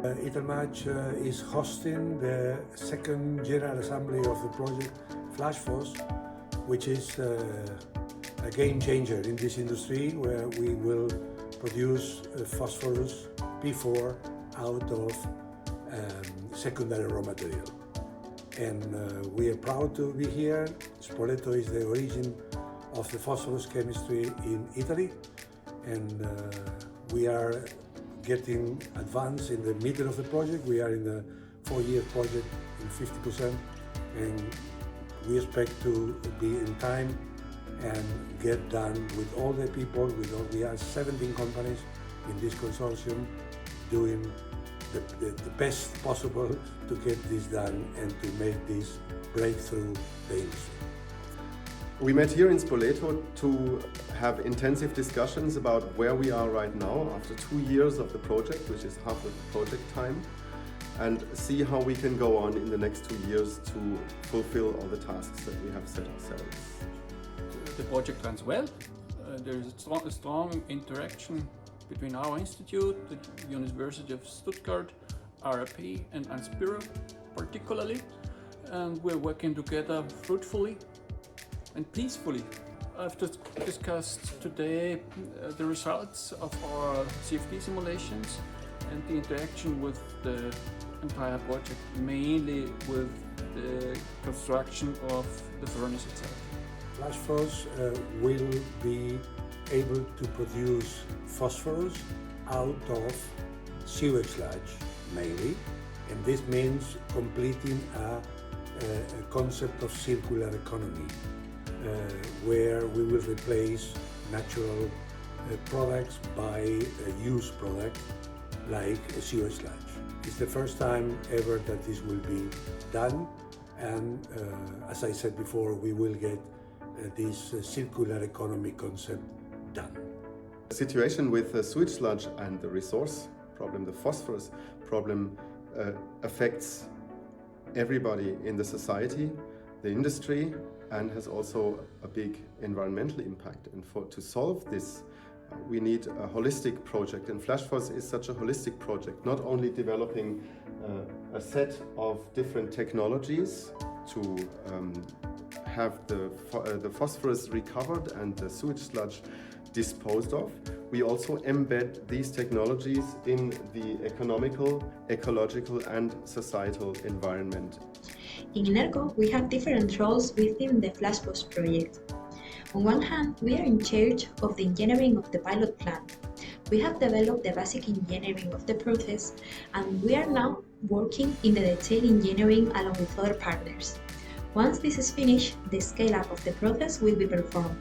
Italmatch is hosting the second General Assembly of the project FlashPhos, which is a game changer in this industry, where we will produce phosphorus P4 out of secondary raw material. And we are proud to be here. Spoleto is the origin of the phosphorus chemistry in Italy, and we are getting advanced in the middle of the project. We are in a 4-year project in 50%, and we expect to be in time and get done with all the people. We are 17 companies in this consortium doing the best possible to get this done and to make this breakthrough the industry. We met here in Spoleto to have intensive discussions about where we are right now after 2 years of the project, which is half of the project time, and see how we can go on in the next 2 years to fulfill all the tasks that we have set ourselves. The project runs well. There is a strong interaction between our institute, the University of Stuttgart, RRP and Anspiro particularly, and we're working together fruitfully and peacefully. I've just discussed today the results of our CFD simulations and the interaction with the entire project, mainly with the construction of the furnace itself. FlashPhos will be able to produce phosphorus out of sewage sludge mainly, and this means completing a concept of circular economy, where we will replace natural products by a used product like a sewage sludge. It's the first time ever that this will be done, and as I said before, we will get this circular economy concept done. The situation with the sewage sludge and the resource problem, the phosphorus problem, affects everybody in the society, the industry, and has also a big environmental impact. And to solve this, we need a holistic project, and FlashPhos is such a holistic project, not only developing a set of different technologies to have the phosphorus recovered and the sewage sludge disposed of. We also embed these technologies in the economical, ecological and societal environment. In INERCO, we have different roles within the FlashPhos project. On one hand, we are in charge of the engineering of the pilot plant. We have developed the basic engineering of the process, and we are now working in the detailed engineering along with other partners. Once this is finished, the scale-up of the process will be performed.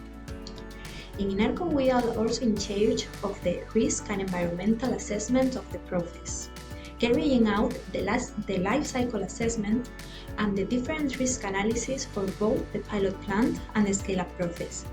In INERCO, we are also in charge of the risk and environmental assessment of the process, carrying out the life cycle assessment and the different risk analysis for both the pilot plant and the scale-up process.